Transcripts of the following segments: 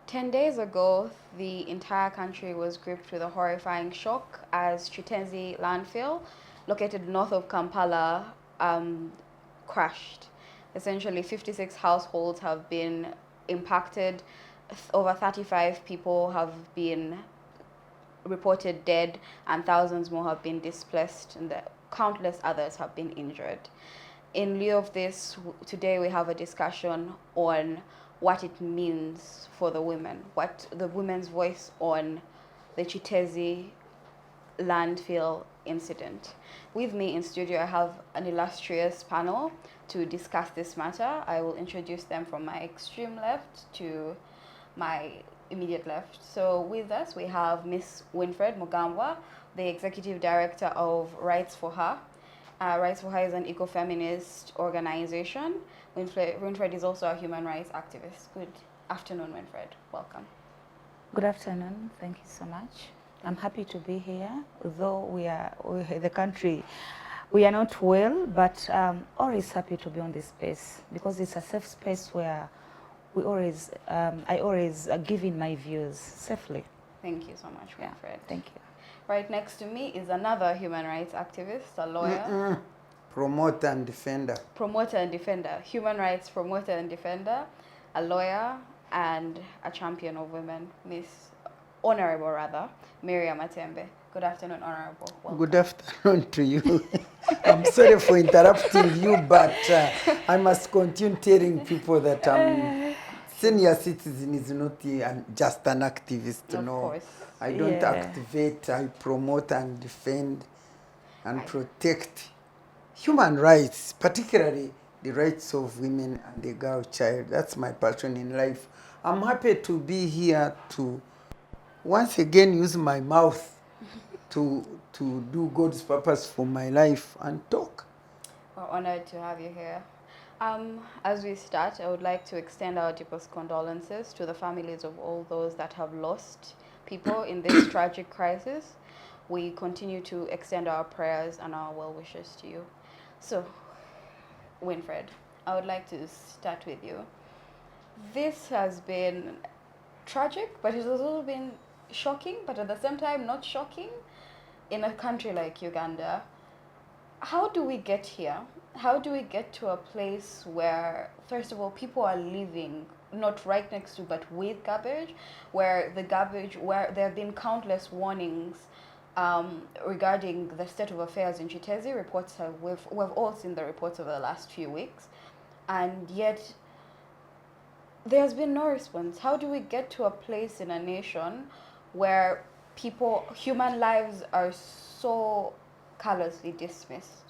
10 days ago, the entire country was gripped with a horrifying shock as Kiteezi landfill, located north of Kampala, crashed. Essentially, 56 households have been impacted. Over 35 people have been reported dead, and thousands more have been displaced, and countless others have been injured. In lieu of this, today we have a discussion on what it means for the women, what the women's voice on the Kiteezi landfill incident. With me in studio, I have an illustrious panel to discuss this matter. I will introduce them from my extreme left to my immediate left. So with us, we have Miss Winfred Mugambwa, the Executive Director of Rights for Her. Rights for Her is an eco-feminist organization. Winfred is also a human rights activist. Good afternoon, Winfred. Welcome. Good afternoon. Thank you so much. I'm happy to be here. Although we the country, we are not well, but always happy to be on this space because it's a safe space where we always, I always give in my views safely. Thank you so much, Winfred. Yeah, thank you. Right next to me is another human rights activist, a lawyer. Promoter and defender. Promoter and defender. Human rights promoter and defender, a lawyer, and a champion of women, Honorable Miria Matembe. Good afternoon, Honorable. Welcome. Good afternoon to you. I'm sorry for interrupting you, but I must continue telling people that senior citizen is not just an activist. Of no, course. I don't activate, I promote and defend and protect human rights, particularly the rights of women and the girl child. That's my passion in life. I'm happy to be here to once again use my mouth to do God's purpose for my life and talk. We're honored to have you here. As we start, I would like to extend our deepest condolences to the families of all those that have lost people in this tragic crisis. We continue to extend our prayers and our well wishes to you. So, Winfred, I would like to start with you. This has been tragic, but it has also been shocking, but at the same time not shocking in a country like Uganda. How do we get here? How do we get to a place where, first of all, people are living not right next to but with garbage, where there have been countless warnings regarding the state of affairs in Kiteezi. We've all seen the reports of the last few weeks, and yet there's been no response. How do we get to a place in a nation where human lives are so callously dismissed?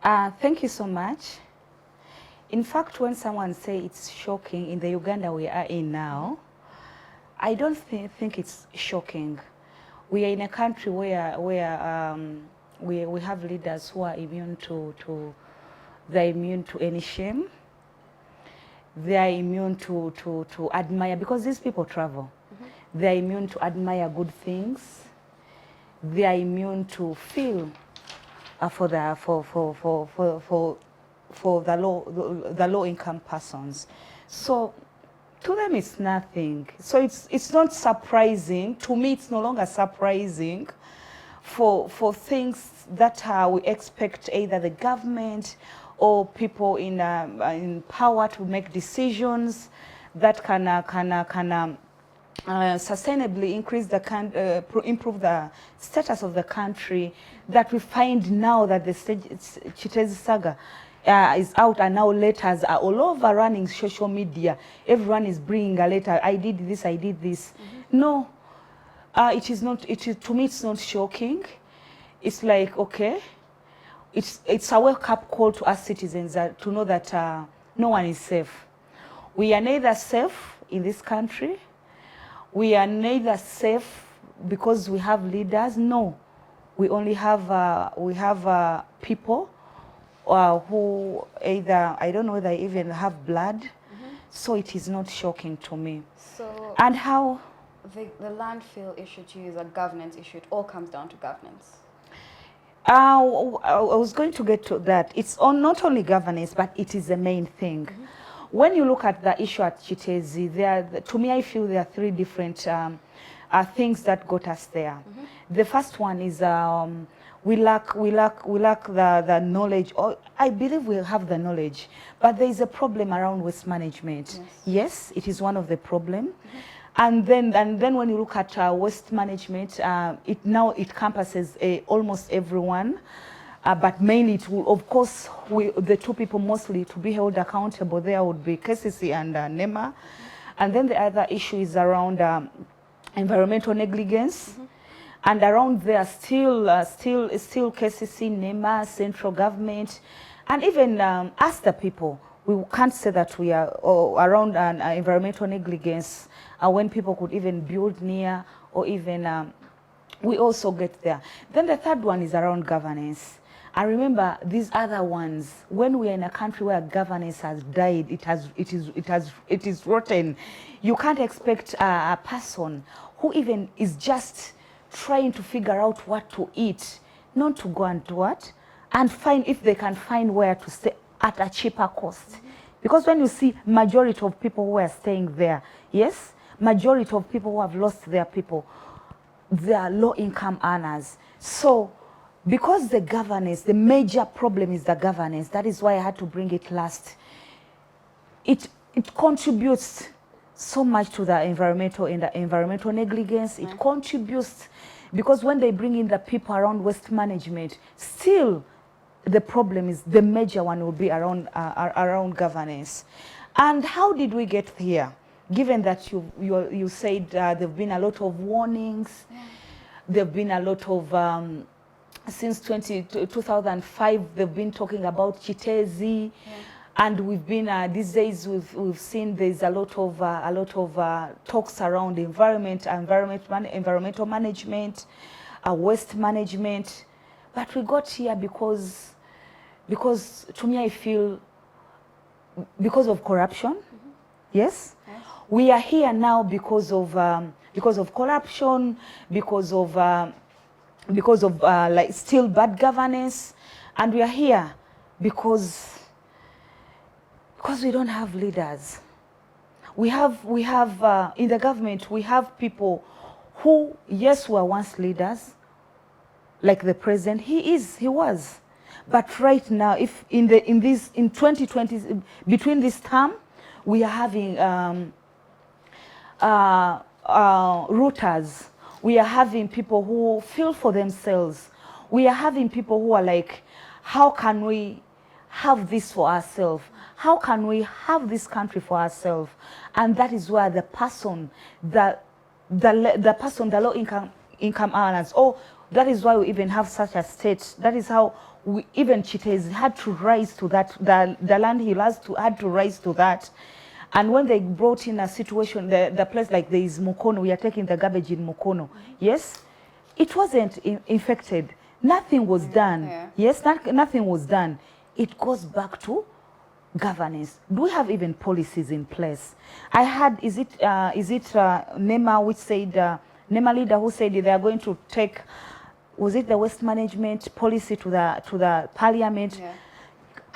Thank you so much. In fact, when someone says it's shocking in the Uganda we are in now, I don't think it's shocking. We are in a country where we have leaders who are immune they're immune to any shame. They are immune to admire, because these people travel. They are immune to admire good things. They are immune to feel for the low income persons. So to them it's nothing. So it's not surprising. To me it's no longer surprising for things that we expect either the government or people in power to make decisions that can sustainably improve the status of the country, that we find now that the Kiteezi saga is out, and now letters are all over running social media. Everyone is bringing a letter. I did this, I did this. No, it is not. To me, it's not shocking. It's like, okay, it's a wake-up call to us citizens to know that no one is safe. We are neither safe in this country. We are neither safe because we have leaders. No, we only have people who either, I don't know whether they even have blood. So it is not shocking to me. So, and how the landfill issue to you is a governance issue. It all comes down to governance. I was going to get to that. It's not only governance, but it is the main thing. when you look at the issue at Kiteezi, to me, I feel there are three different things that got us there. The first one is we lack the knowledge, or I believe we have the knowledge, but there is a problem around waste management. Yes, it is one of the problem. And then when you look at waste management, it encompasses almost everyone. But mainly, it will, of course, the two people mostly to be held accountable there would be Kiteezi and NEMA. And then the other issue is around environmental negligence. And around there, still Kiteezi, NEMA, central government, and even us, the people. We can't say that we are around environmental negligence when people could even build near, or even we also get there. Then the third one is around governance. I remember these other ones, when we are in a country where governance has died, it is rotten. You can't expect a person who even is just trying to figure out what to eat, not to go and do what, and find if they can find where to stay at a cheaper cost. Because when you see majority of people who are staying there, yes, majority of people who have lost their people, they are low-income earners. So, because the governance, the major problem is the governance, that is why I had to bring it last. It contributes so much to the environmental negligence. It contributes, because when they bring in the people around waste management, still the problem is, the major one will be around governance. And how did we get here? Given that you said there have been a lot of warnings, there have been a lot of since 2005, they've been talking about Kiteezi, and we've been these days we've seen there's a lot of talks around environmental management, waste management, but we got here because to me I feel because of corruption. Yes, we are here now because of corruption, because of like still bad governance, and we are here because we don't have leaders. We have in the government, we have people who, yes, were once leaders, like the president. He was, but right now, if in 2020, between this term, we are having routers. We are having people who feel for themselves. We are having people who are like, how can we have this for ourselves? How can we have this country for ourselves? And that is where the person, the low income earners, that is why we even have such a state. That is how we, even Kiteezi had to rise to that. The land he had to rise to that. And when they brought in a situation, the place like there is Mukono, we are taking the garbage in Mukono. Yes, it wasn't infected. Nothing was done. Yes, nothing was done. It goes back to governance. Do we have even policies in place? I had, is it NEMA which said, NEMA leader who said they are going to take, was it the waste management policy to the parliament?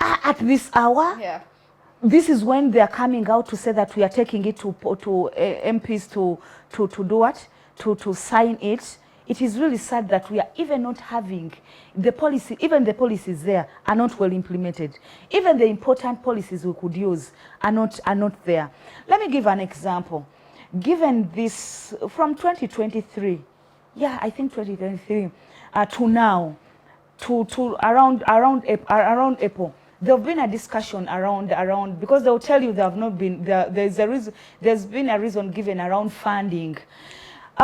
At this hour? This is when they are coming out to say that we are taking it to MPs to do what? To sign it. It is really sad that we are even not having the policy, even the policies there are not well implemented. Even the important policies we could use are not there. Let me give an example. Given this, from 2023, I think 2023, to now, to around April, there have been a discussion around because they'll tell you there have not been there's been a reason given around funding.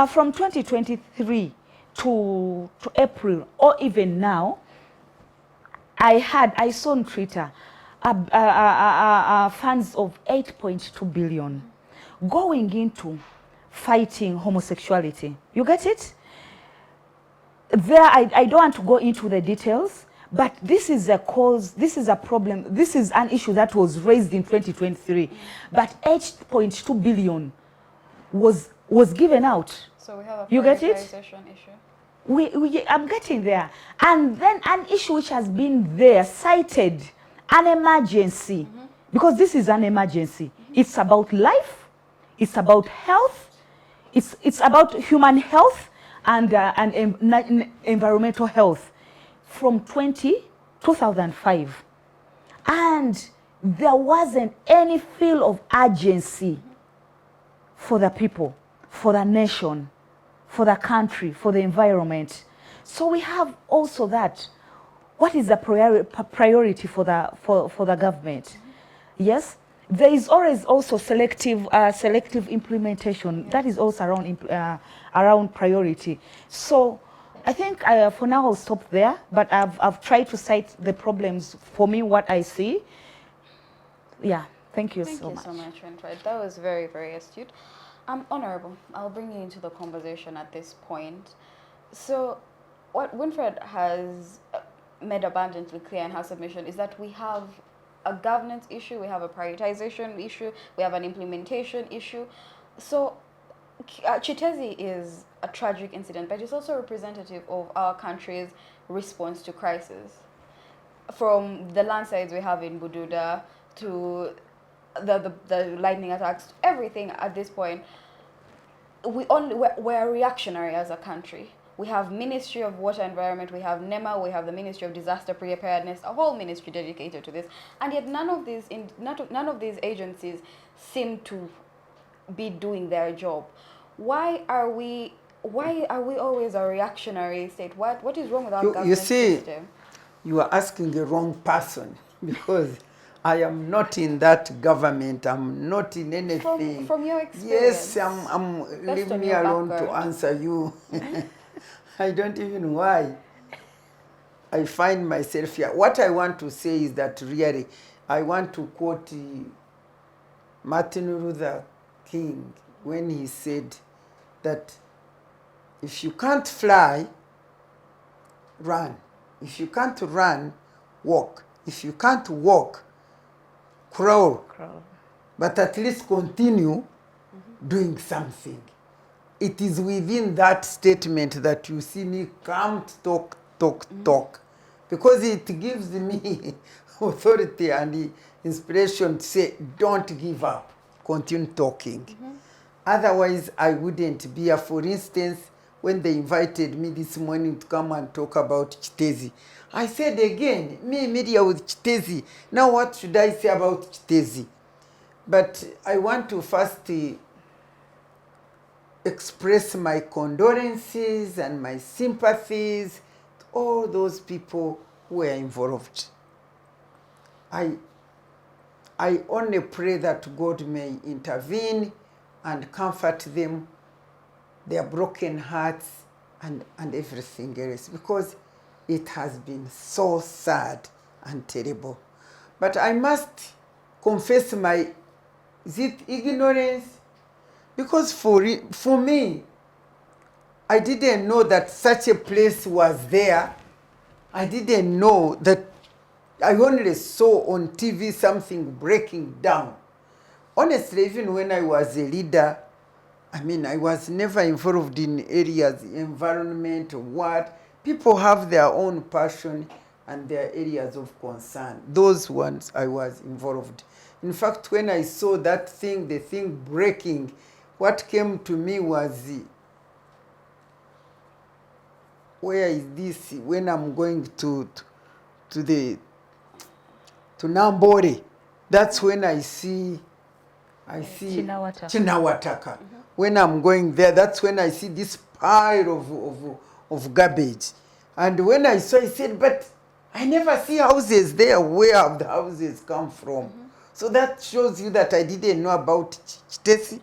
From 2023 to April, or even now, I saw on Twitter funds of 8.2 billion going into fighting homosexuality. You get it? There, I don't want to go into the details, but this is a cause, this is a problem, this is an issue that was raised in 2023. But 8.2 billion was given out. So we have a you get it? Issue. I'm getting there. And then an issue which has been there, cited, an emergency. because this is an emergency. It's about life, it's about health, it's about human health and environmental health from 2005. And there wasn't any feel of urgency for the people, for the nation, for the country, for the environment. So we have also that. What is the priority for the government? Yes, there is always also selective implementation. That is also around priority. So I think for now I'll stop there, but I've tried to cite the problems for me, what I see. Yeah, thank you so much. Thank you so much, Winfred. That was very, very astute. Honorable, I'll bring you into the conversation at this point. So what Winfred has made abundantly clear in her submission is that we have a governance issue, we have a prioritization issue, we have an implementation issue. So Kiteezi is a tragic incident, but it's also representative of our country's response to crisis. From the landslides we have in Bududa to the lightning attacks, everything at this point, we're reactionary as a country. We have Ministry of Water Environment, we have NEMA, we have the Ministry of Disaster Preparedness, a whole ministry dedicated to this. And yet none of these agencies seem to be doing their job. Why are we always a reactionary state? What is wrong with our government system? You are asking the wrong person, because I am not in that government. I'm not in anything. From your experience. Yes, leave me alone to answer you. I don't even know why I find myself here. What I want to say is that really, I want to quote Martin Luther King when he said that if you can't fly, run. If you can't run, walk. If you can't walk, crawl. But at least continue doing something. It is within that statement that you see me come to talk. Because it gives me authority and inspiration to say, don't give up, continue talking. Otherwise, I wouldn't be here. For instance, when they invited me this morning to come and talk about Kiteezi, I said again, me Miria with Kiteezi. Now what should I say about Kiteezi? But I want to first express my condolences and my sympathies to all those people who were involved. I only pray that God may intervene and comfort them, their broken hearts and everything else, because it has been so sad and terrible. But I must confess my ignorance, because for me, I didn't know that such a place was there. I didn't know that. I only saw on TV something breaking down. Honestly, even when I was a leader, I was never involved in areas, environment, what. People have their own passion and their areas of concern. Those ones I was involved. In fact, when I saw that thing, the thing breaking, what came to me was, where is this? When I'm going to Nambore, that's when I see Chinawataka. When I'm going there, that's when I see this pile of garbage. And when I saw, I said, but I never see houses there. Where have the houses come from? So that shows you that I didn't know about Kiteezi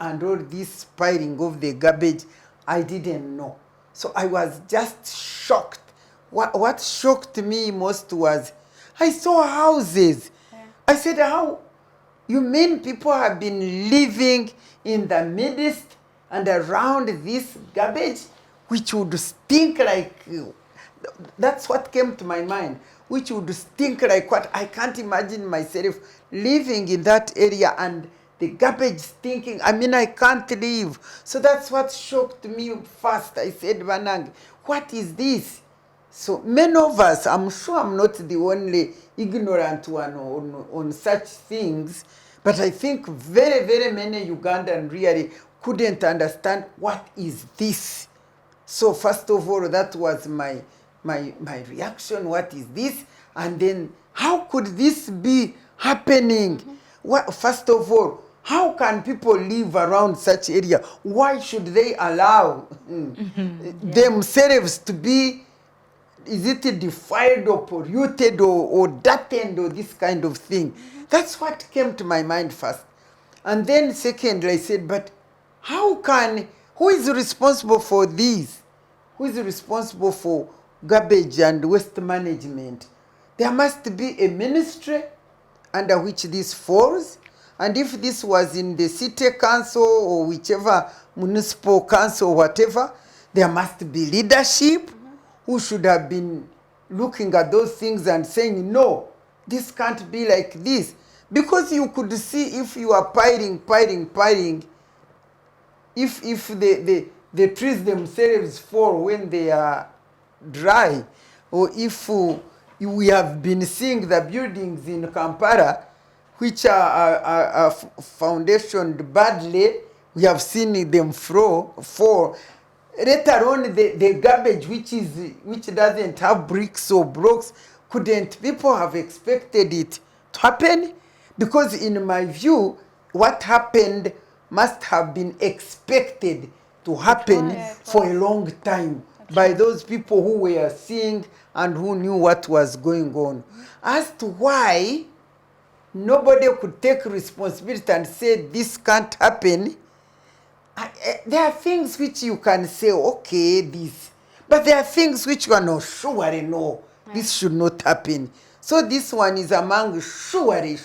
and all this piling of the garbage. I didn't know. So I was just shocked. What shocked me most was I saw houses. Yeah. I said, how? You mean people have been living in the midst and around this garbage, which would stink like... That's what came to my mind, which would stink like what? I can't imagine myself living in that area and the garbage stinking. I can't live. So that's what shocked me first. I said, Banang, what is this? So many of us, I'm sure I'm not the only ignorant one on such things, but I think very, very many Ugandan really couldn't understand what is this. So first of all, that was my reaction. What is this? And then how could this be happening? What, first of all, how can people live around such area? Why should they allow themselves to be, is it defiled or polluted or dirtied or this kind of thing? That's what came to my mind first. And then secondly, I said, but how can, who is responsible for this? Who is responsible for garbage and waste management? There must be a ministry under which this falls. And if this was in the city council or whichever municipal council or whatever, there must be leadership who should have been looking at those things and saying, no, this can't be like this. Because you could see if you are piling, if the trees themselves fall when they are dry, or if we have been seeing the buildings in Kampala which are foundationed badly, we have seen them fall. Let alone the garbage which doesn't have bricks or blocks. Couldn't people have expected it to happen? Because in my view, what happened must have been expected to happen for a long time by those people who were seeing and who knew what was going on. As to why nobody could take responsibility and say this can't happen, there are things which you can say, okay, this. But there are things which you are not surely no, this should not happen. So this one is among surely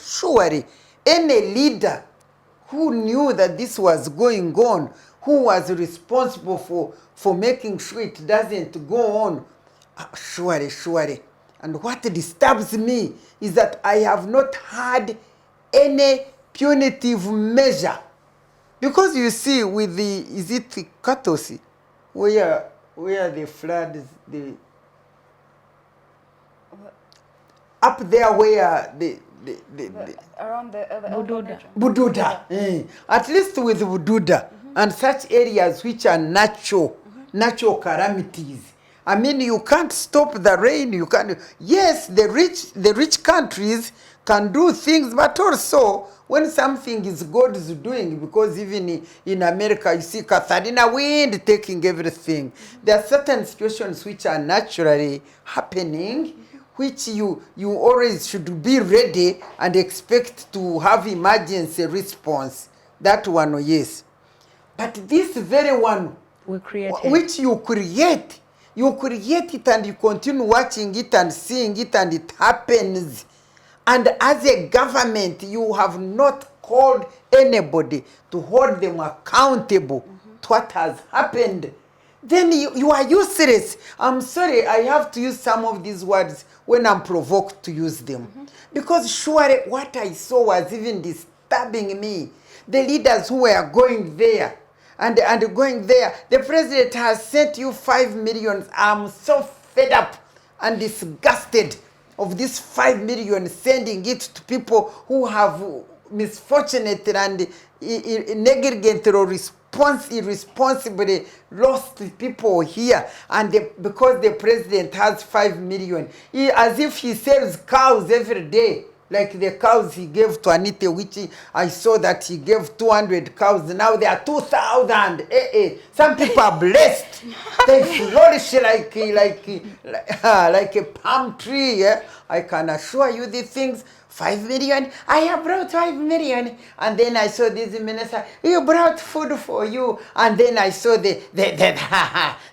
any leader who knew that this was going on, who was responsible for making sure it doesn't go on. Surely. And what disturbs me is that I have not had any punitive measure. Because you see, with the, is it Katosi, where the floods, up there where around the Bududa. Bududa. At least with Bududa and such areas which are natural calamities. I mean, you can't stop the rain. You can't. Yes, the rich countries can do things, but also when something is God's doing, because even in America, you see Catharina wind taking everything. There are certain situations which are naturally happening, which you always should be ready and expect to have emergency response. That one, yes. But this very one, which you create it and you continue watching it and seeing it and it happens. And as a government, you have not called anybody to hold them accountable to what has happened. Then you are useless. I'm sorry, I have to use some of these words when I'm provoked to use them. Because surely what I saw was even disturbing me. The leaders who were going there, and going there, the president has sent you 5 million. I'm so fed up and disgusted of this 5 million, sending it to people who have misfortunate and negligent or irresponsibly lost people here. And because the president has 5 million, as if he sells cows every day. Like the cows he gave to Anita, which I saw that he gave 200 cows. Now there are 2,000. Some people are blessed. They flourish like a palm tree. I can assure you these things. 5 million. I have brought 5 million. And then I saw this minister. You brought food for you. And then I saw the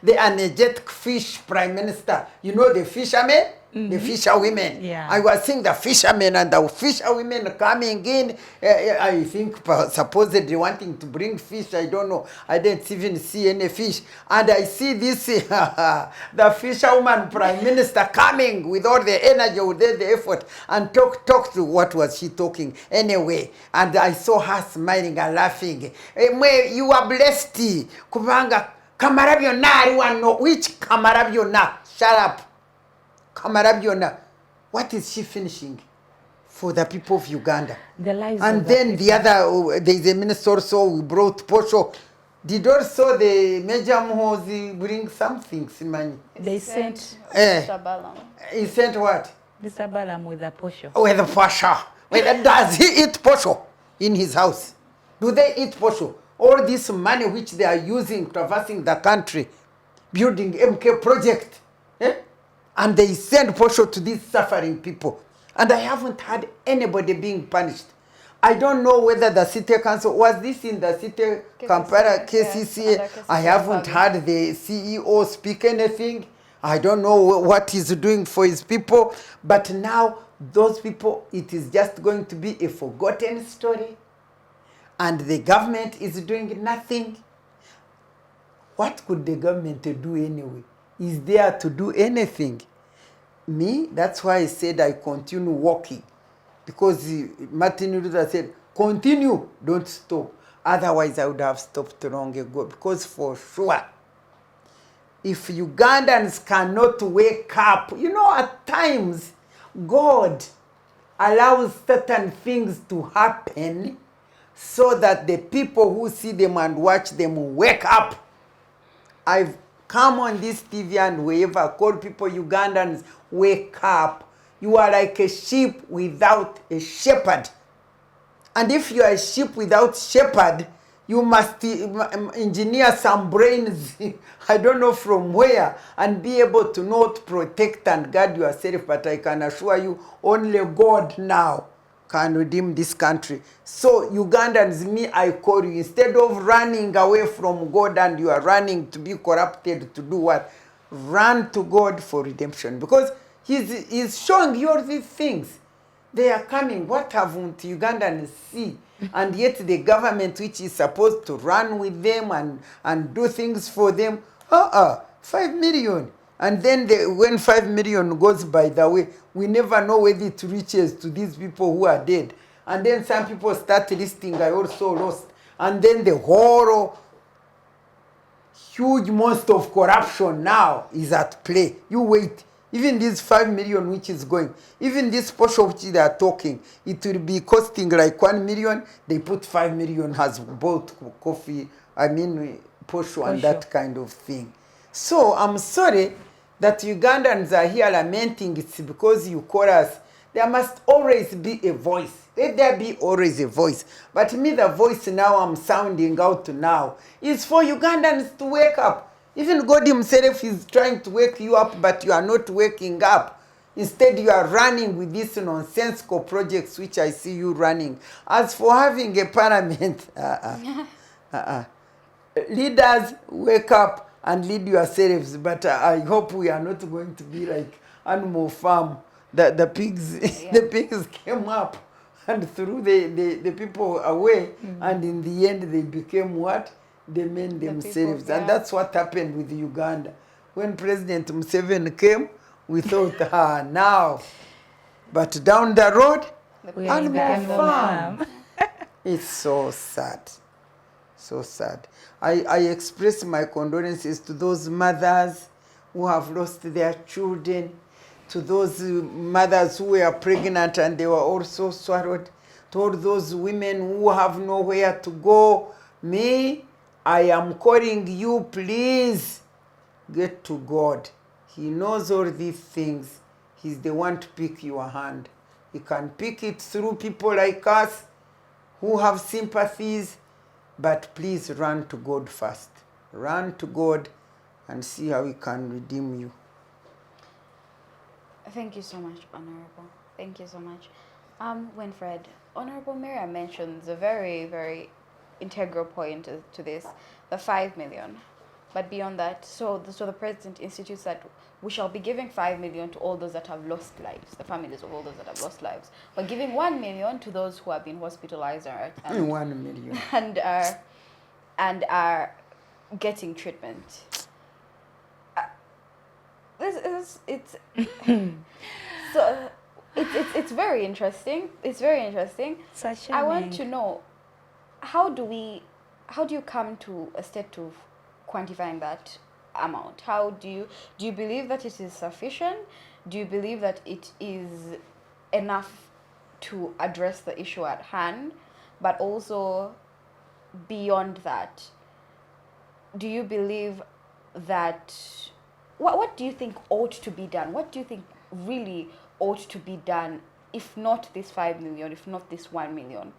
energetic fish prime minister. You know the fishermen? The fisherwomen. Yeah. I was seeing the fishermen and the fisherwomen coming in. I think supposedly wanting to bring fish. I don't know. I didn't even see any fish. And I see this, the fisherwoman prime minister coming with all the energy, with all the effort, and talk to what was she talking anyway. And I saw her smiling and laughing. You are blessed. Kubanga kamarabyo na ariwano. Which kamarabyo na? Shut up. Kamarabyona, what is she finishing for the people of Uganda? The lives And of then the the other, there is a minister also, we brought Posho. Did also the Major Muhozi bring something, Simani? They sent Mr. Balam. He sent what? Mr. Balam with a posho. With the Pasha. Well, does he eat Posho in his house? Do they eat Posho? All this money which they are using, traversing the country, building MK project, and they send Posho to these suffering people. And I haven't had anybody being punished. I don't know whether the city council, was this in the city Kampala KCC? Yes, I haven't had the CEO speak anything. I don't know what he's doing for his people. But now those people, it is just going to be a forgotten story. And the government is doing nothing. What could the government do anyway? Is there to do anything? Me, that's why I said I continue walking. Because Martin Luther said, continue, don't stop. Otherwise, I would have stopped long ago. Because for sure, if Ugandans cannot wake up, you know, at times, God allows certain things to happen so that the people who see them and watch them wake up. I've come on this TV and wherever, call people Ugandans, wake up. You are like a sheep without a shepherd. And if you are a sheep without shepherd, you must engineer some brains, I don't know from where, and be able to not protect and guard yourself. But I can assure you, only God now can redeem this country. So Ugandans, me, I call you, instead of running away from God and you are running to be corrupted to do what? Run to God for redemption. Because He's showing you all these things. They are coming. What haven't Ugandans see? And yet the government, which is supposed to run with them and do things for them, 5 million. And then when 5 million goes by the way, we never know whether it reaches to these people who are dead. And then some people start listing, I also lost. And then the whole huge monster of corruption now is at play. You wait. Even this 5 million which is going, even this portion which they are talking, it will be costing like 1 million. They put 5 million has bought coffee, portion and that kind of thing. So I'm sorry that Ugandans are here lamenting. It's because you call us. There must always be a voice. Let there be always a voice. But me, the voice now I'm sounding out now is for Ugandans to wake up. Even God himself is trying to wake you up, but you are not waking up. Instead, you are running with these nonsensical projects which I see you running. As for having a parliament, leaders, wake up and lead yourselves. But I hope we are not going to be like Animal Farm. The pigs, the pigs came up and threw the people away, and in the end they became what? The men themselves. People, and that's what happened with Uganda. When President Museveni came, we thought, now. But down the road, Animal Farm. It's so sad. So sad. I express my condolences to those mothers who have lost their children, to those mothers who were pregnant and they were also swallowed, to all those women who have nowhere to go. Me, I am calling you, please get to God. He knows all these things. He's the one to pick your hand. He can pick it through people like us who have sympathies, but please run to God first. Run to God and see how he can redeem you. Thank you so much, Honorable. Thank you so much. Winfred, Honorable Miria mentions a very, very integral point to this, the 5 million. But beyond that, so the president institutes that we shall be giving 5 million to all those that have lost lives, the families of all those that have lost lives. We're giving 1 million to those who have been hospitalized and 1 million and are getting treatment. So it's very interesting. It's very interesting. I want to know, how do you come to a state of quantifying that? amount? How do you believe that it is sufficient? Do you believe that it is enough to address the issue at hand, but also beyond that, do you believe that what do you think ought to be done? What do you think really ought to be done, if not this 5 million, if not this 1 million?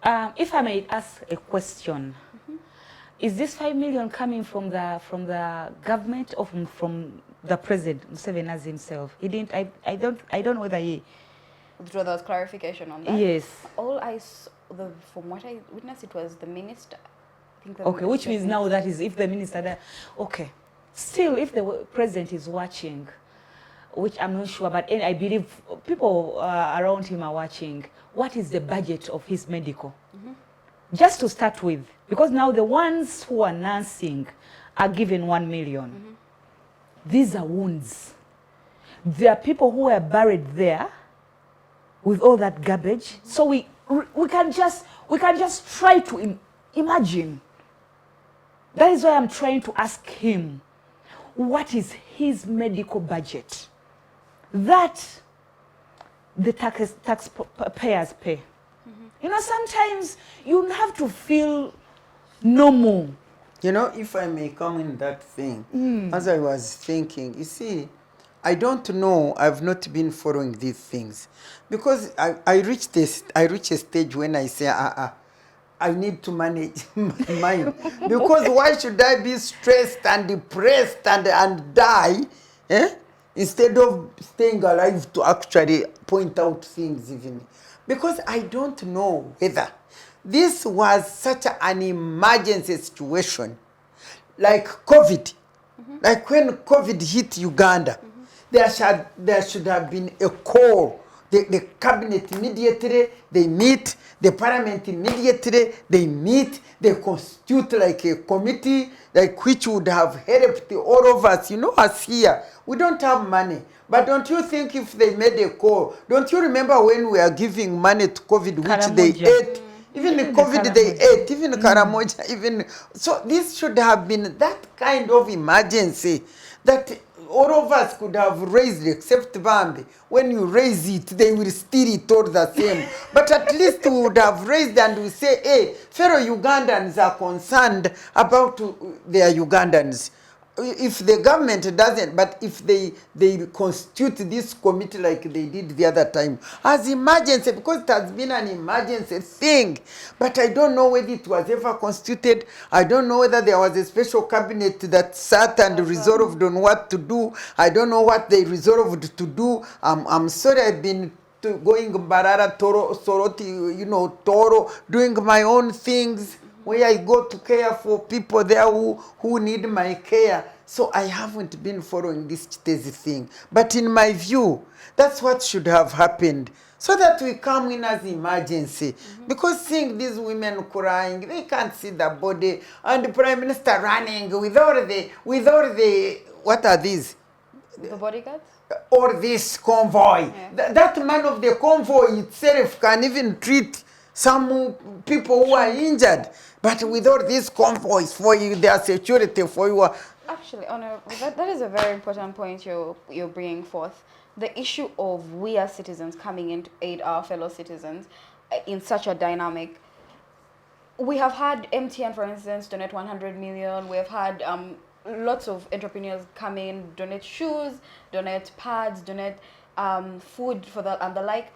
If I may ask a question, is this 5 million coming from the government or from the president Museveni as himself? He didn't. I don't know whether he. So there was clarification on that. Yes. All I saw, from what I witnessed, it was the minister. I think the Okay, which minister means now that is if the minister. Okay, still if the president is watching, which I'm not sure, but I believe people around him are watching. What is the budget of his medical? Just to start with, because now the ones who are nursing are given 1 million. These are wounds. There are people who are buried there with all that garbage. So we can just try to imagine. That is why I'm trying to ask him, what is his medical budget that the taxpayers pay? You know, sometimes you have to feel normal. You know, if I may come in that thing, as I was thinking, you see, I don't know, I've not been following these things. Because I reached a stage when I say, I need to manage my mind. Because why should I be stressed and depressed and die, instead of staying alive to actually point out things even? Because I don't know whether this was such an emergency situation, like COVID. Like when COVID hit Uganda, there should have been a call. The cabinet immediately, they meet. The parliament immediately, they meet. They constitute like a committee, like which would have helped all of us. You know, us here, we don't have money. But don't you think if they made a call, don't you remember when we are giving money to COVID, which they ate? Even in COVID they ate, even Karamoja, even. So this should have been that kind of emergency that all of us could have raised, except Bambi. When you raise it, they will steal it all the same. But at least we would have raised and we say, hey, fellow Ugandans are concerned about their Ugandans. If the government doesn't, but if they constitute this committee like they did the other time as emergency, because it has been an emergency thing, but I don't know whether it was ever constituted. I don't know whether there was a special cabinet that sat and resolved on what to do. I don't know what they resolved to do. I'm sorry, I've been going Barara, Toro, Soroti, you know, Toro, doing my own things, where I go to care for people there who need my care. So I haven't been following this Kiteezi thing. But in my view, that's what should have happened. So that we come in as emergency. Because seeing these women crying, they can't see the body. And the Prime Minister running with all the what are these? The bodyguards? Or this convoy. Yeah. That man of the convoy itself can even treat some people who are injured. But with all these convoys for you, their security for you. Actually, that is a very important point you're bringing forth. The issue of we as citizens coming in to aid our fellow citizens in such a dynamic. We have had MTN, for instance, donate 100 million. We have had lots of entrepreneurs come in, donate shoes, donate pads, donate food for and the like.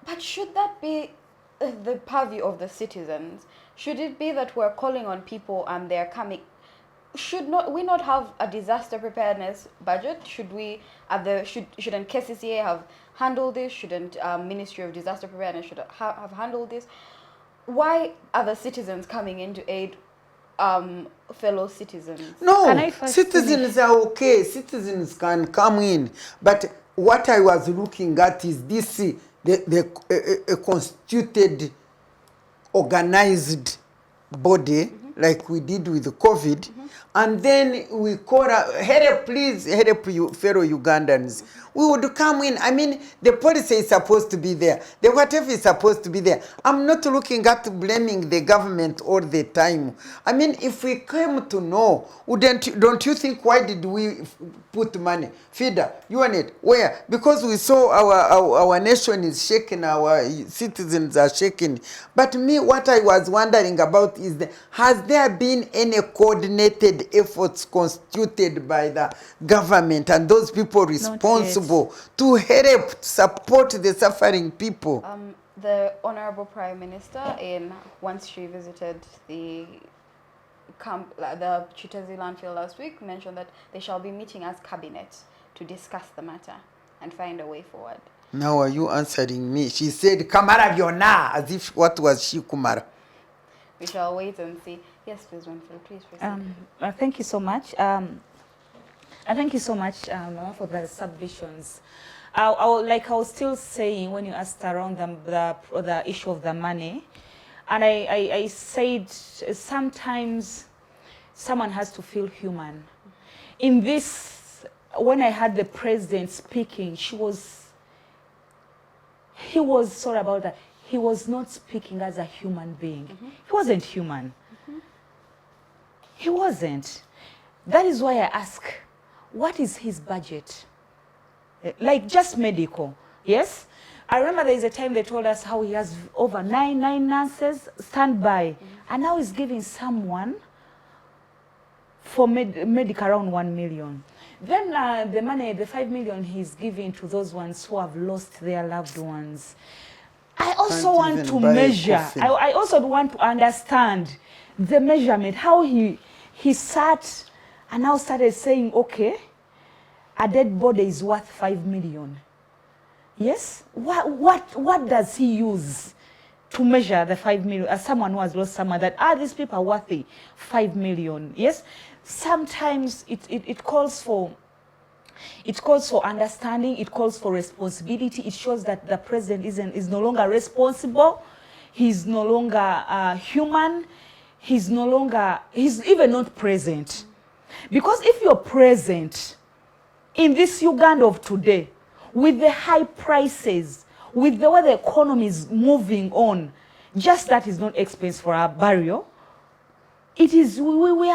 But should that be the purview of the citizens? Should it be that we're calling on people and they're coming? Should we not have a disaster preparedness budget? Shouldn't KCCA have handled this? Shouldn't Ministry of Disaster Preparedness have handled this? Why are the citizens coming in to aid fellow citizens? No, citizens are okay. Citizens can come in. But what I was looking at is this, a constituted, organized body like we did with the COVID, and then we call help, please help you fellow Ugandans. We would come in. I mean, the policy is supposed to be there. The whatever is supposed to be there. I'm not looking at blaming the government all the time. I mean, if we came to know, don't you think, why did we put money? Feeder, you want it? Where? Because we saw our nation is shaking, our citizens are shaking. But me, what I was wondering about is, has there been any coordinated efforts constituted by the government and those people responsible to help support the suffering people? The Honorable Prime Minister, once she visited the Kiteezi landfill last week, mentioned that they shall be meeting as cabinet to discuss the matter and find a way forward. Now are you answering me? She said, Kamara Vyona, as if what was she, Kumara? We shall wait and see. Yes, please, Winfred, please proceed. Thank you so much. Thank you so much, Mama, for the submissions. I was still saying when you asked around the issue of the money, and I said sometimes someone has to feel human. In this, when I had the president speaking, he was sorry about that. He was not speaking as a human being. He wasn't human. He wasn't. That is why I ask, what is his budget? Like just medical, yes? I remember there is a time they told us how he has over nine nurses standby, and now he's giving someone for medical around 1 million. Then the money, the 5 million he's giving to those ones who have lost their loved ones. I also want to measure, I also want to understand the measurement, how he sat and now started saying, okay, a dead body is worth 5 million. Yes? What does he use to measure the 5 million? As someone who has lost someone, that, these people are worthy 5 million. Yes? Sometimes it calls for understanding, it calls for responsibility. It shows that the president is no longer responsible. He's no longer human. He's even not present. Because if you're present in this Uganda of today, with the high prices, with the way the economy is moving on, just that is not expense for our burial. It is, we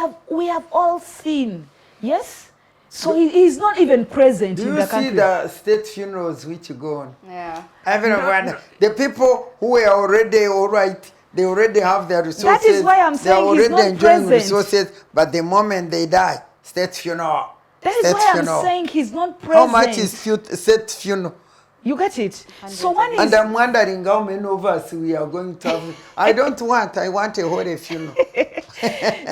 have all seen, yes? So he's not even present in the country. Do you see the state funerals which go on? Yeah. Everyone, the people who are already all right, they already have their resources. That is why I'm saying he's not enjoying present. Resources, but the moment they die, state funeral. That is why I'm saying he's not present. How much is state funeral? You get it? So when and I'm wondering how many of us we are going to have. I want a whole funeral.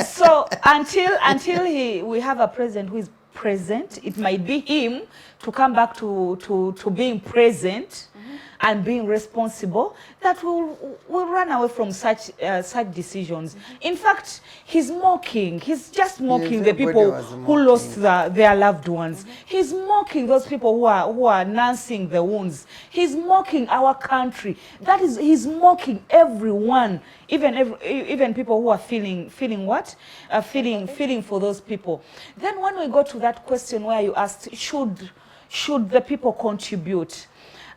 So until we have a president who is present, it might be him to come back to being present and being responsible, that will run away from such decisions. In fact, he's just mocking the people who lost their loved ones. He's mocking those people who are nursing the wounds. He's mocking our country. He's mocking everyone, even people who are feeling for those people. Then when we go to that question where you asked, should the people contribute?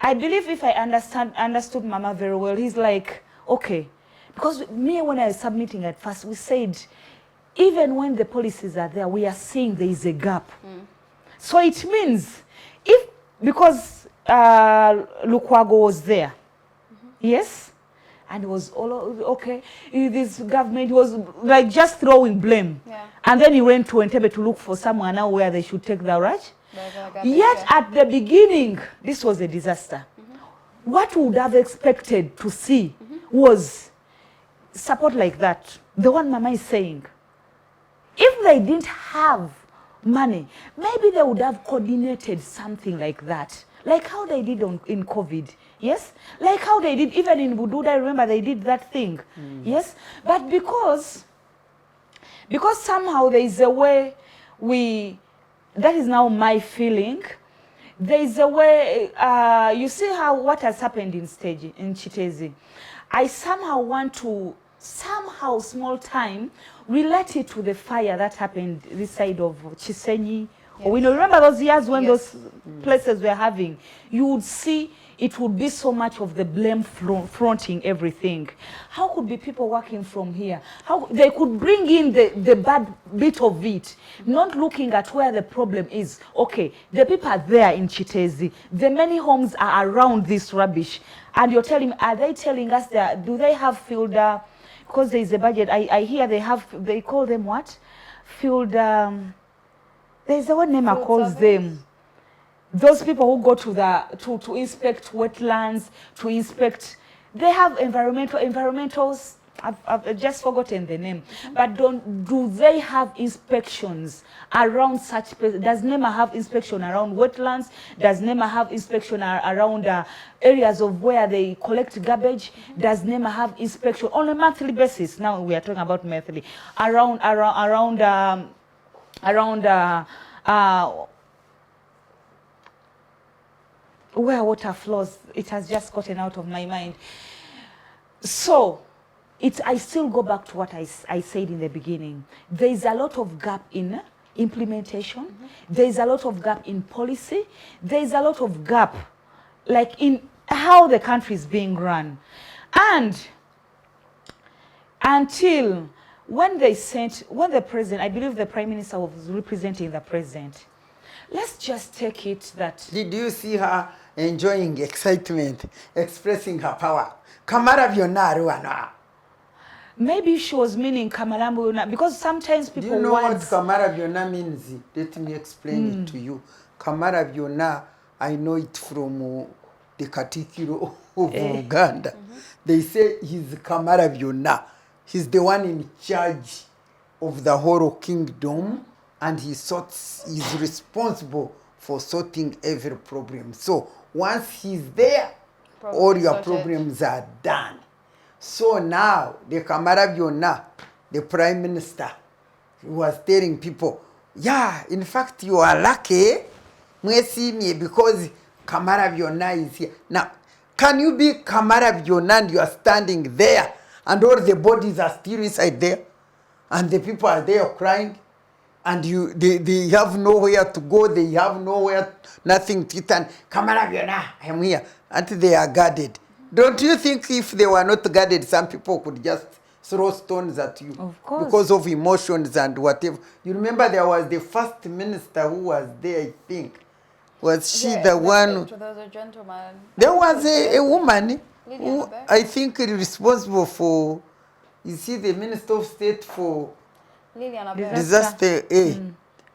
I believe if I understood Mama very well, he's like, okay, because me when I was submitting at first, we said, even when the policies are there, we are seeing there is a gap. So it means, because Lukwago was there, yes, and it was all okay, this government was like just throwing blame. Yeah. And then he went to Entebbe to look for someone now where they should take the right. Yet at the beginning, this was a disaster. What we would have expected to see was support like that. The one Mama is saying. If they didn't have money, maybe they would have coordinated something like that. Like how they did in COVID. Yes? Like how they did even in Bududa, I remember they did that thing. Yes? But because somehow there is a way that is now my feeling. There is a way, you see what has happened in Kiteezi. I somehow want to, small time, relate it to the fire that happened this side of Chisenyi. Or we know, remember those years when those places were having, you would see it would be so much of the blame fronting everything. How could be people working from here? How they could bring in the bad bit of it, not looking at where the problem is. Okay, the people are there in Kiteezi. The many homes are around this rubbish. And you're telling, are they telling us that, do they have field, because there is a budget, I hear they call them what? Field, there's a one name I calls them. Those people who go to inspect wetlands, to inspect, they have environmentals. I've just forgotten the name. But do they have inspections around such places? Does NEMA have inspection around wetlands? Does NEMA have inspection around areas of where they collect garbage? Does NEMA have inspection on a monthly basis? Now we are talking about monthly. Where water flows, it has just gotten out of my mind. So, I still go back to what I said in the beginning. There is a lot of gap in implementation. There is a lot of gap in policy. There is a lot of gap, like in how the country is being run. And until when the president, I believe the prime minister was representing the president, let's just take it that... Did you see her enjoying excitement, expressing her power? Kamara Vyona. Maybe she was meaning Kamalambo, because sometimes people... Do you know what Kamara Vyona means? Let me explain it to you. Kamara Vyona, I know it from the Katikiro of Uganda. They say he's Kamara Vyona. He's the one in charge of the whole kingdom, and he's responsible for sorting every problem. So once he's there, all your problems are done. So now the Kamara Vyona, the prime minister, was telling people, yeah, in fact you are lucky, because Kamara Vyona is here. Now, can you be Kamara Vyona and you are standing there and all the bodies are still inside there and the people are there crying? And they have nowhere to go, they have nowhere, nothing to eat, and Kamara Vyona, I'm here, and they are guarded. Don't you think if they were not guarded, some people could just throw stones at you? Of course. Because of emotions and whatever. You remember there was the first minister who was there, I think. Was she the one? There was a gentleman. There was a woman who, I think, responsible for, you see, the Minister of State for disaster.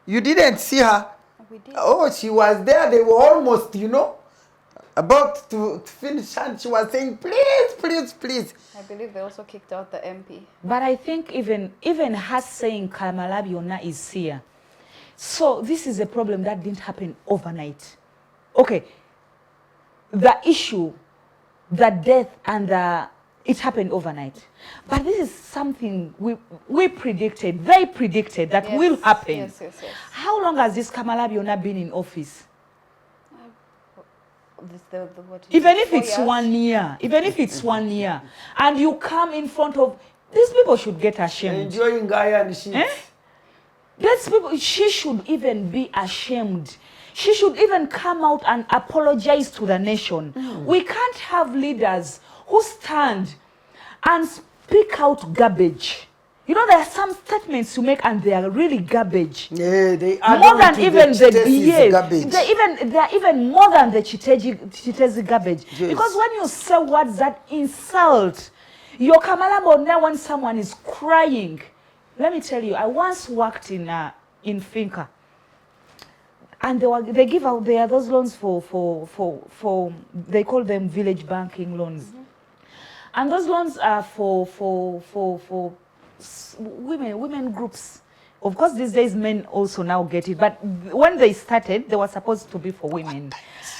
You didn't see her? We did. Oh, she was there. They were almost, about to finish, and she was saying, please, please, please. I believe they also kicked out the MP. But I think even her saying Kamara Vyona is here. So this is a problem that didn't happen overnight. Okay, the issue, the death and it happened overnight. But this is something we predicted, they predicted that will happen. Yes. How long has this Kamara Vyona been in office? Even if it's 1 year, and you come in front of, these people should get ashamed. Enjoying iron sheets. These people, she should even be ashamed. She should even come out and apologize to the nation. We can't have leaders who stand and speak out garbage. There are some statements you make and they are really garbage. Yeah, they are more than even the garbage. They are even more than the Kiteezi garbage. Yes. Because when you say words that insult your Kamara Vyona, when someone is crying, let me tell you, I once worked in Finca, and they give out those loans for they call them village banking loans, and those loans are for women groups. Of course, these days men also now get it, but when they started, they were supposed to be for women.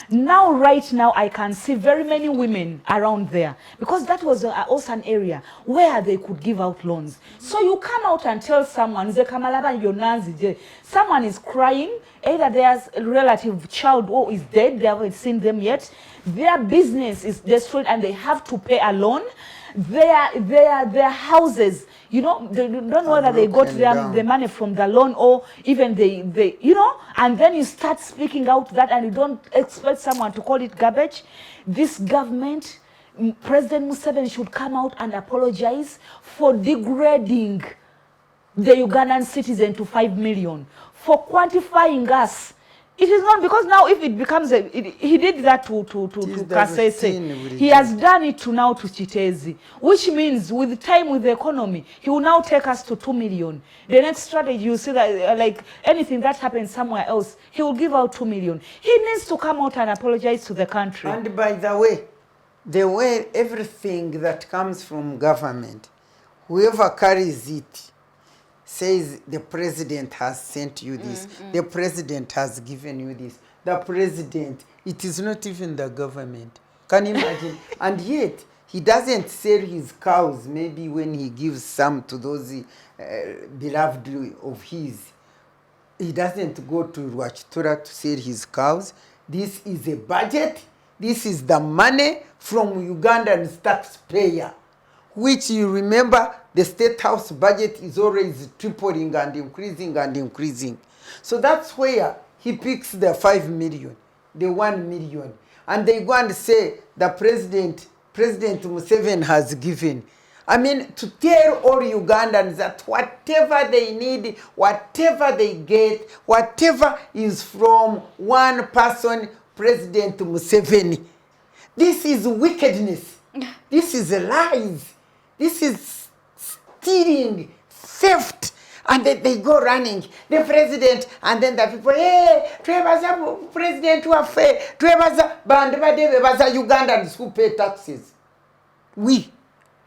Now, right now, I can see very many women around there, because that was also an area where they could give out loans. So you come out and tell someone, someone is crying, either there's a relative child who is dead, they haven't seen them yet, their business is destroyed and they have to pay a loan, their houses You know, they don't know Are whether they got broken down. the money from the loan or even they, you know, and then you start speaking out that and you don't expect someone to call it garbage. This government, President Museveni should come out and apologize for degrading the Ugandan citizen to 5 million, for quantifying us. It is not because now if it becomes he did that to Kasese. He has done it to now to Kiteezi, which means with time with the economy, he will now take us to 2 million. The next strategy, you see that like anything that happens somewhere else, he will give out 2 million. He needs to come out and apologize to the country. And by the way everything that comes from government, whoever carries it says the president has sent you this, the president has given you this, the president, it is not even the government. Can you imagine? And yet, he doesn't sell his cows, maybe when he gives some to those beloved of his. He doesn't go to Rwachitura to sell his cows. This is a budget. This is the money from Ugandan taxpayer, which you remember the State House budget is always tripling and increasing and increasing. So that's where he picks the 5 million, the 1 million. And they go and say the President Museveni has given. I mean, to tell all Ugandans that whatever they need, whatever they get, whatever is from one person, President Museveni. This is wickedness. This is lies. This is stealing, theft. And then they go running. The president, and then the people, hey, twebaza president waffe, twebaza bandu badebe baza Ugandans who pay taxes. We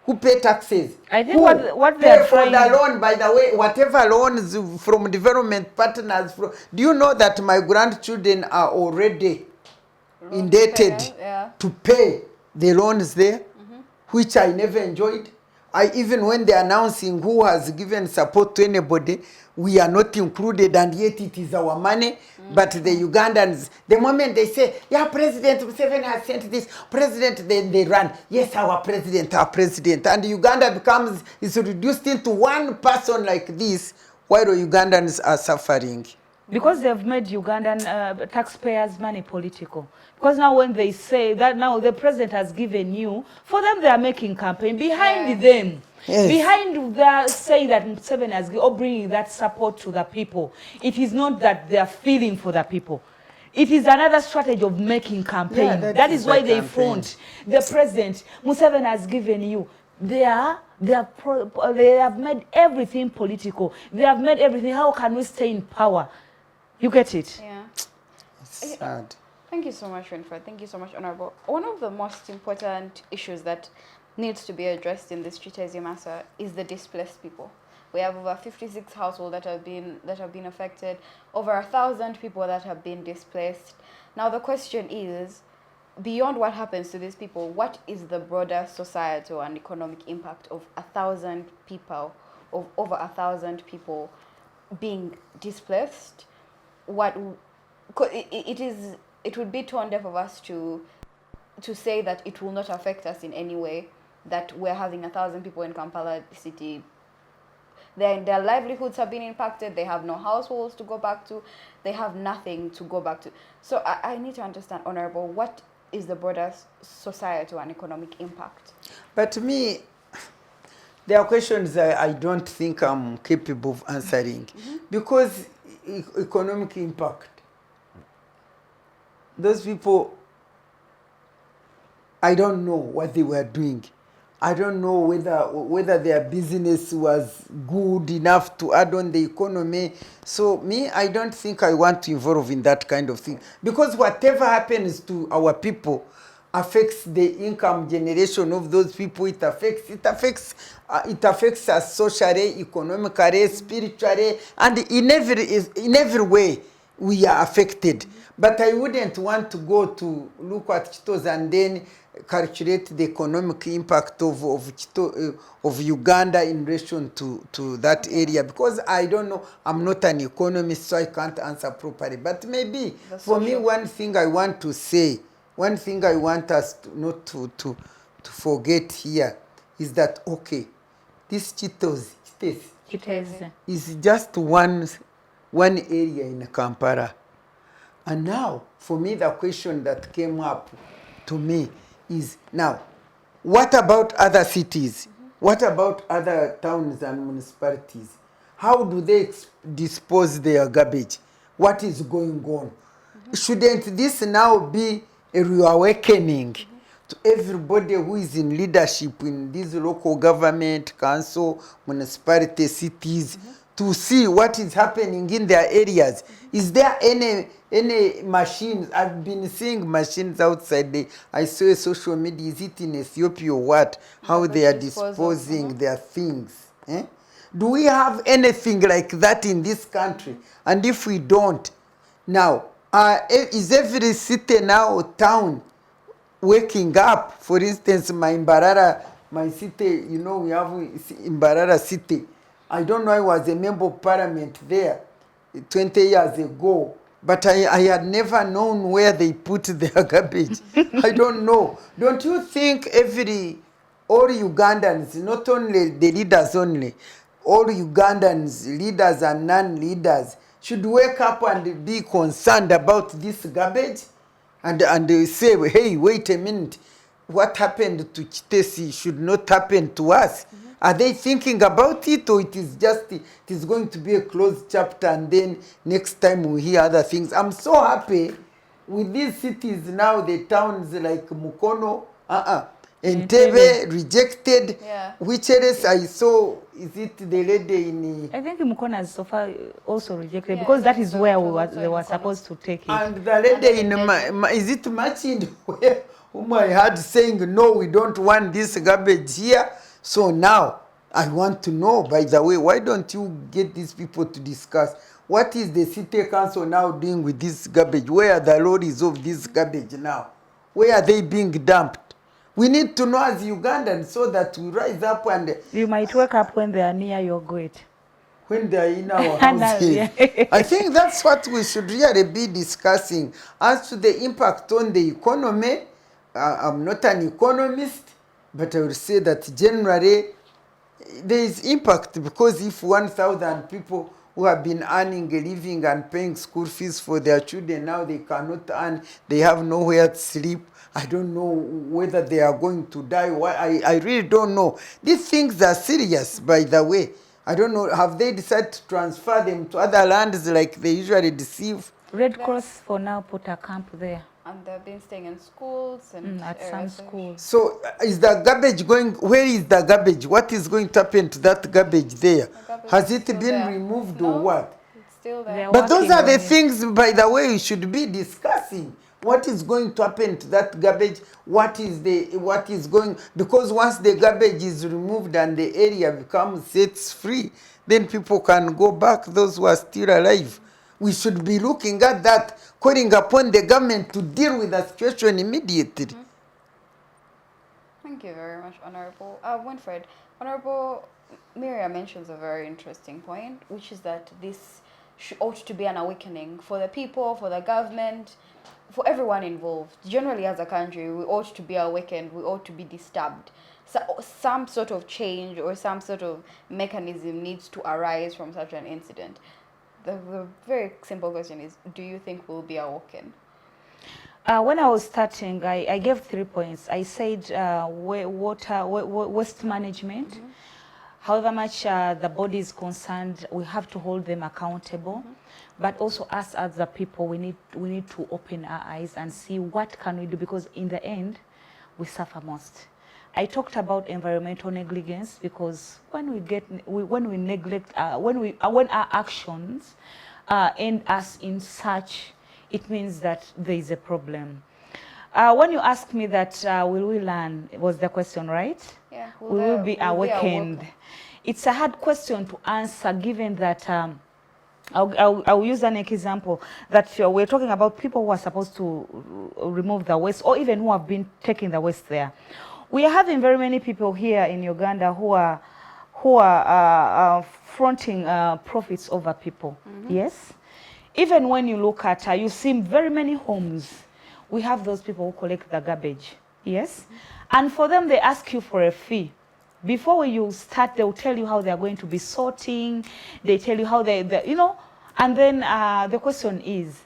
who pay taxes. I think what they are for trying... the loan, by the way, whatever loans from development partners. Do you know that my grandchildren are already indebted to pay the loans there, which I never enjoyed? Even when they're announcing who has given support to anybody, we are not included, and yet it is our money. But the Ugandans, the moment they say, yeah, President Museveni has sent this, President, then they run, yes, our president. And Uganda is reduced into one person like this, while Ugandans are suffering. Because they've made Ugandan taxpayers' money political. Because now when they say that now the president has given you, for them they are making campaign behind them. Yes. Behind the saying that Museveni has given, or bringing that support to the people. It is not that they are feeling for the people. It is another strategy of making campaign. Yeah, that is why they front the president. Museveni has given you. They have made everything political. They have made everything. How can we stay in power? You get it? Yeah. It's sad. Thank you so much, Winfred. Thank you so much, Honorable. One of the most important issues that needs to be addressed in this Kiteezi matter is the displaced people. We have over 56 households that have been affected, over 1,000 people that have been displaced. Now the question is, beyond what happens to these people, what is the broader societal and economic impact of 1,000 people, of over 1,000 people being displaced? It would be tone deaf of us to say that it will not affect us in any way, that we're having 1,000 people in Kampala city. Their livelihoods have been impacted. They have no households to go back to. They have nothing to go back to. So I need to understand, Honorable, what is the broader societal and economic impact? But to me, there are questions I don't think I'm capable of answering. Because economic impact, those people, I don't know what they were doing. I don't know whether their business was good enough to add on the economy. So me, I don't think I want to involve in that kind of thing. Because whatever happens to our people affects the income generation of those people. It affects us socially, economically, spiritually, and in every way we are affected. But I wouldn't want to go to look at Kiteezi and then calculate the economic impact of Uganda in relation to that area, because I don't know. I'm not an economist, so I can't answer properly. But maybe for me, one thing I want to say, one thing I want us not to forget here is that, okay, this Kiteezi Kiteezi. is just one area in Kampala. And now, for me, the question that came up to me is, now, what about other cities? What about other towns and municipalities? How do they dispose their garbage? What is going on? Shouldn't this now be a reawakening to everybody who is in leadership in this local government, council, municipality, cities, to see what is happening in their areas? Is there any machines? I've been seeing machines outside. I saw a social media. Is it in Ethiopia or what? How they are disposing their things. Eh? Do we have anything like that in this country? And if we don't, now, is every city now, town, waking up? For instance, my city, you know, we have Mbarara city. I don't know, I was a member of parliament there 20 years ago, but I had never known where they put their garbage. I don't know. Don't you think all Ugandans, not only the leaders only, all Ugandans, leaders and non-leaders, should wake up and be concerned about this garbage and say, hey, wait a minute, what happened to Kiteezi should not happen to us? Are they thinking about it, or it is going to be a closed chapter and then next time we hear other things? I'm so happy with these cities now, the towns like Mukono, Entebbe rejected. Yeah. Which else I saw? Is it the lady in? I think Mukono has so far also rejected, Yeah, because that is so where it was also they were in Mukono. supposed to take it. And the lady in is it Machin, whom I had saying, no, we don't want this garbage here. So now I want to know, by the way, why don't you get these people to discuss what is the city council now doing with this garbage? Where are the lorries of this garbage now? Where are they being dumped? We need to know as Ugandans so that we rise up and You might wake up when they are near your gate. when they are in our houses. I think that's what we should really be discussing. As to the impact on the economy, I'm not an economist, but I will say that generally there is impact, because if 1,000 people who have been earning a living and paying school fees for their children, now they cannot earn, they have nowhere to sleep. I don't know whether they are going to die. I really don't know. These things are serious, by the way. I don't know, have they decided to transfer them to other lands like they usually deceive? Red Cross for now put a camp there. And they've been staying in schools and At some schools. So is the garbage going, where is the garbage? What is going to happen to that garbage there? The garbage Has is it still been there. removed No, or what? It's still there. They're But those working are the on it. things, by the way, we should be discussing. What is going to happen to that garbage? What is going, because once the garbage is removed and the area becomes sets free, then people can go back, those who are still alive. We should be looking at that, calling upon the government to deal with the situation immediately. Thank you very much, Honorable. Winfred, Honorable Miria mentions a very interesting point, which is that this ought to be an awakening for the people, for the government, for everyone involved. Generally, as a country, we ought to be awakened, we ought to be disturbed. So, some sort of change or some sort of mechanism needs to arise from such an incident. The very simple question is, do you think we'll be awoken? When I was starting, I gave 3 points. I said waste management. However much the body is concerned, we have to hold them accountable. But also us as the people, we need to open our eyes and see what can we do, because in the end, we suffer most. I talked about environmental negligence, because when our actions end us in such, it means that there is a problem. When you ask me that, will we learn, was the question, right? Yeah. We will be awakened. It's a hard question to answer, given that I'll use an example that we're talking about people who are supposed to remove the waste, or even who have been taking the waste there. We are having very many people here in Uganda who are fronting profits over people. Yes. Even when you look at, you see very many homes, we have those people who collect the garbage. Yes. And for them, they ask you for a fee. Before you start, they'll tell you how they're going to be sorting. They tell you how they you know, and then the question is,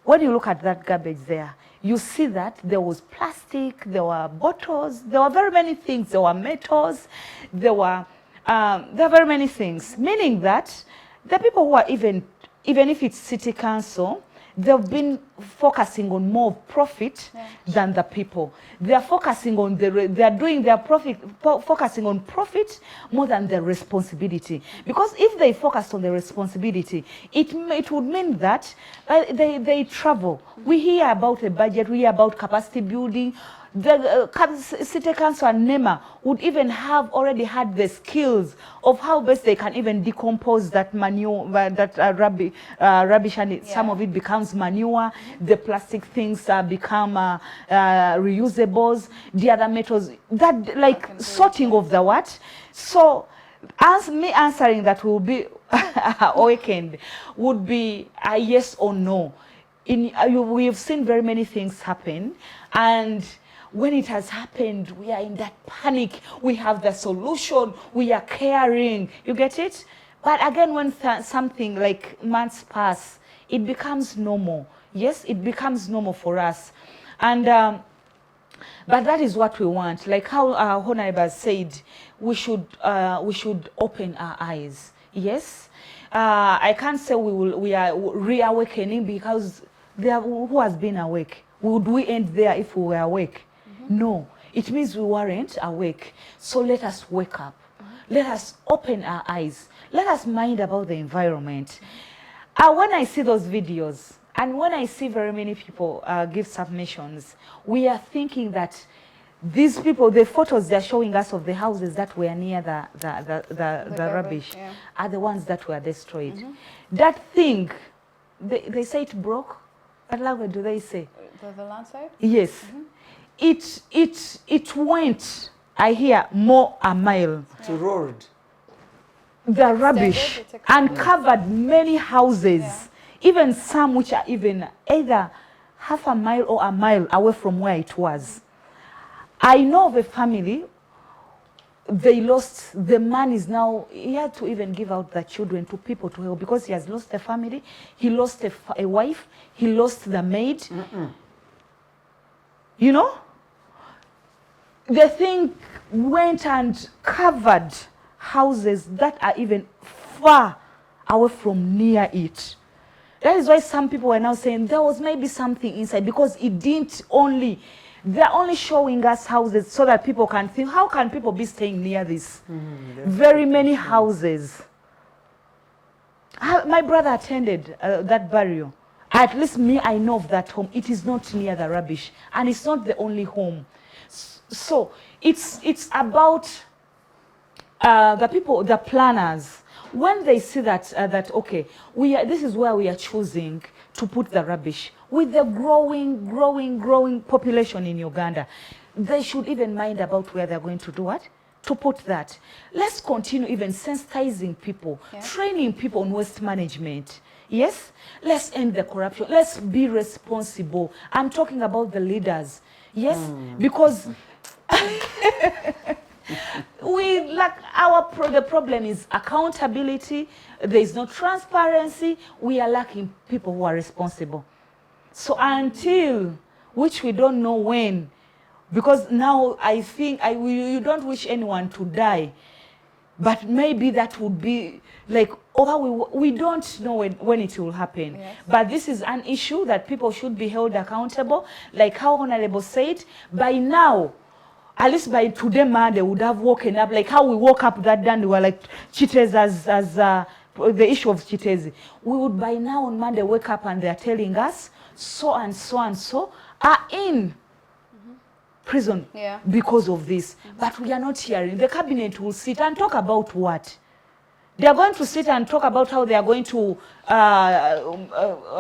when you look at that garbage there, you see that there was plastic, there were bottles, there were very many things, there were metals, there were very many things, meaning that the people who are even if it's city council, they've been focusing on more profit than the people. They are focusing on they are doing their profit, focusing on profit more than their responsibility. Because if they focused on the responsibility, it would mean that they travel. We hear about a budget, we hear about capacity building. The city council and NEMA would even have already had the skills of how best they can even decompose that manure, that rubbish, and some of it becomes manure. The plastic things become reusables. The other metals, that like sorting of the what. So, as me answering that will be awakened would be a yes or no. We've seen very many things happen, and when it has happened, we are in that panic. We have the solution. We are caring. You get it? But again, when something like months pass, it becomes normal. Yes, it becomes normal for us. And but that is what we want. Like how Honorable said, we should open our eyes. Yes, I can't say we are reawakening, because who has been awake? Would we end there if we were awake? No, it means we weren't awake. So let us wake up. Let us open our eyes. Let us mind about the environment. When I see those videos, and when I see very many people give submissions, we are thinking that these people, the photos they're showing us of the houses that were near the rubbish are the ones that were destroyed. That thing, they say it broke. What language do they say? The landslide? Yes. It went, I hear, more a mile. To road. The rubbish uncovered many houses, even some which are even either half a mile or a mile away from where it was. I know of a family, they lost, the man is now, he had to even give out the children to people to help, because he has lost a family, he lost a wife, he lost the maid. You know? The thing went and covered houses that are even far away from near it. That is why some people are now saying there was maybe something inside, because it didn't only, they're only showing us houses so that people can think, how can people be staying near this? Very many houses. My brother attended that burial. At least me, I know of that home. It is not near the rubbish, and it's not the only home. So it's about the people, the planners, when they see that okay, this is where we are choosing to put the rubbish, with the growing population in Uganda, they should even mind about where they're going to do what? To put that. Let's continue even sensitizing people, training people on waste management. Yes, let's end the corruption. Let's be responsible. I'm talking about the leaders. Yes, because the problem is accountability. There is no transparency. We are lacking people who are responsible. So until, which we don't know when, because now I think you don't wish anyone to die, but maybe that would be like, we don't know when it will happen. Yes. But this is an issue that people should be held accountable. Like how Honorable said, by now, at least by today, man, they would have woken up. Like how we woke up that day, we were like Kiteezi as the issue of Kiteezi. We would by now on Monday wake up and they're telling us so and so and so are in prison because of this. But we are not hearing. The cabinet will sit and talk about what? They are going to sit and talk about how they are going to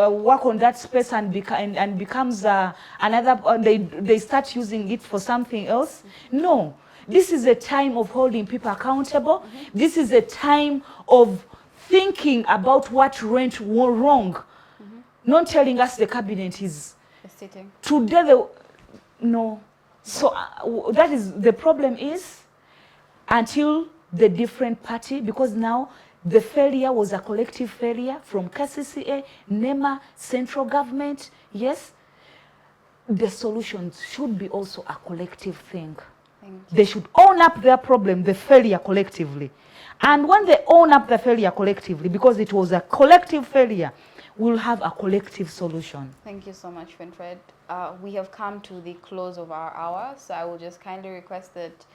work on that space and becomes another, they start using it for something else. No, this is a time of holding people accountable. This is a time of thinking about what went wrong. Not telling us the cabinet is sitting. Today, no. So that is, the problem is, until the different party, because now the failure was a collective failure from KCCA, NEMA, central government. Yes, the solutions should be also a collective thing. They should own up their problem, the failure collectively. And when they own up the failure collectively, because it was a collective failure, we'll have a collective solution. Thank you so much, Winfred. We have come to the close of our hour, so I will just kindly request that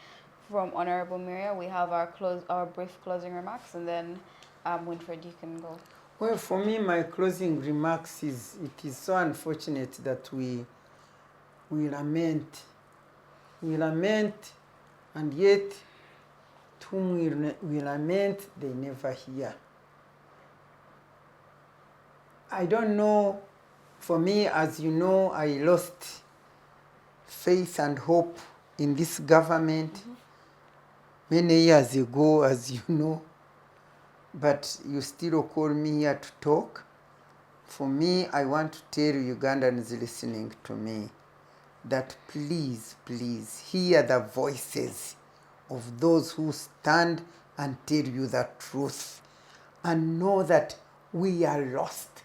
from Honorable Miria, we have our brief closing remarks, and then Winfred, you can go. Well, for me, my closing remarks is, it is so unfortunate that we lament, and yet to whom we lament, they never hear. I don't know, for me, as you know, I lost faith and hope in this government many years ago, as you know, but you still call me here to talk. For me, I want to tell Ugandans listening to me that please, please hear the voices of those who stand and tell you the truth, and know that we are lost.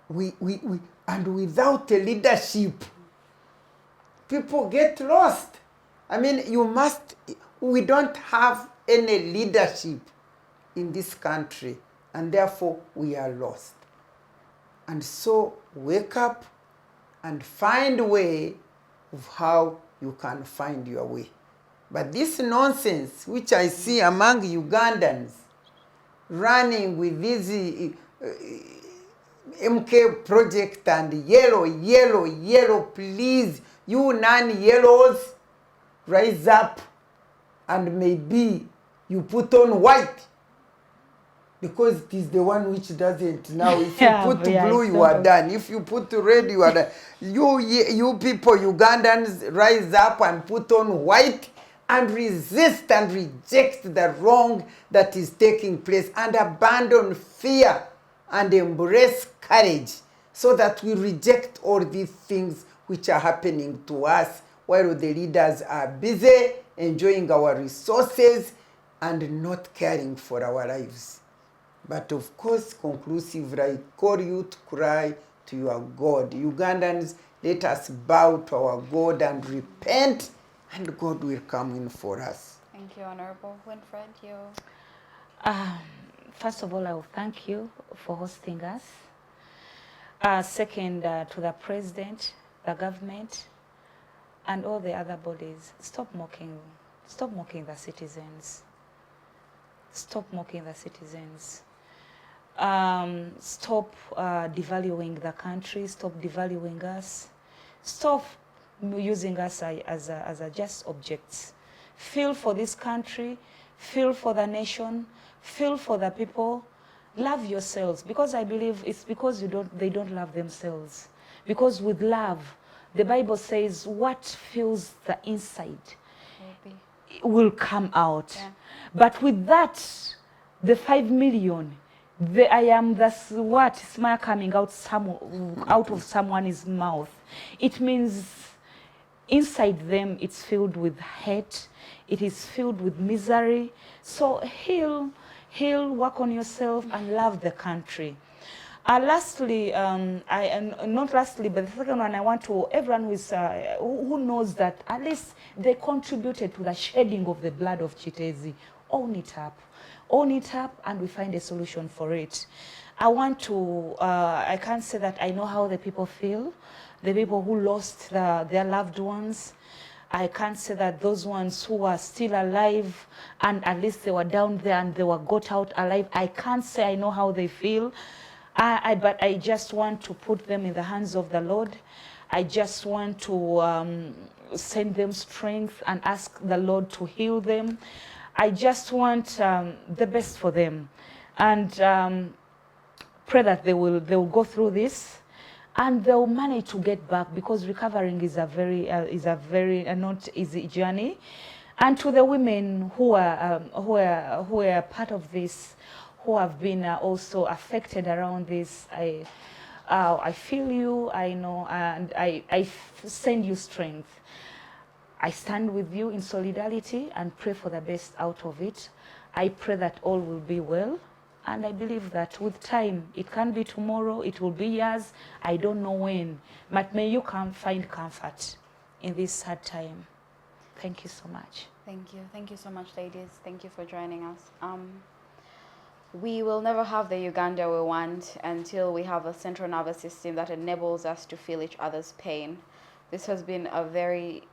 And without a leadership, people get lost. I mean, we don't have any leadership in this country, and therefore we are lost. And so wake up and find a way of how you can find your way. But this nonsense, which I see among Ugandans, running with this MK project and yellow, please, you non-yellows, rise up and maybe you put on white, because it is the one which doesn't now. If you put blue, you are done. If you put red, you are done. You people, Ugandans, rise up and put on white and resist and reject the wrong that is taking place, and abandon fear and embrace courage, so that we reject all these things which are happening to us while the leaders are busy enjoying our resources and not caring for our lives. But of course, conclusively, I call you to cry to your God. Ugandans, let us bow to our God and repent, and God will come in for us. Thank you, Honorable Winfred. You. First of all, I will thank you for hosting us. Second, to the President, the government, and all the other bodies, stop mocking the citizens. Stop mocking the citizens. Stop devaluing the country. Stop devaluing us. Stop using us as just objects. Feel for this country. Feel for the nation. Feel for the people. Love yourselves, because I believe it's because they don't love themselves. Because with love, the Bible says what fills the inside will come out. Yeah. But with that, the 5 million, I am that's what smile coming out of someone's mouth. It means inside them it's filled with hate. It is filled with misery. So heal, work on yourself, and love the country. Lastly, not lastly, but the second one, I want to everyone who knows that at least they contributed to the shedding of the blood of Kiteezi. Own it up, and we find a solution for it. I want to. I can't say that I know how the people feel, the people who lost their loved ones. I can't say that those ones who are still alive and at least they were down there and they were got out alive. I can't say I know how they feel. But I just want to put them in the hands of the Lord. I just want to send them strength and ask the Lord to heal them. I just want the best for them, and pray that they will go through this, and they'll manage to get back, because recovering is a very not easy journey. And to the women who are part of this, who have been also affected around this, I feel you, I know, and I send you strength. I stand with you in solidarity and pray for the best out of it. I pray that all will be well. And I believe that with time, it can be tomorrow, it will be years, I don't know when. But may you come find comfort in this sad time. Thank you so much. Thank you. Thank you so much, ladies. Thank you for joining us. We will never have the Uganda we want until we have a central nervous system that enables us to feel each other's pain. This has been a very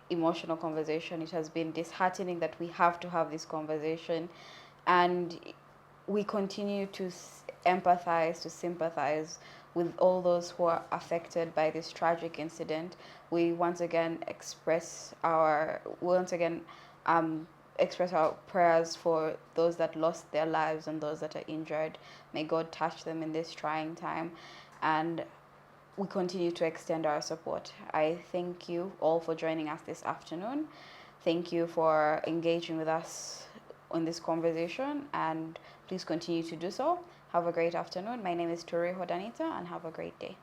emotional conversation. It has been disheartening that we have to have this conversation, and we continue to empathize, to sympathize with all those who are affected by this tragic incident. We once again express our prayers for those that lost their lives and those that are injured. May God touch them in this trying time, and we continue to extend our support. I thank you all for joining us this afternoon. Thank you for engaging with us in this conversation, and please continue to do so. Have a great afternoon. My name is Turiho, Danita, and have a great day.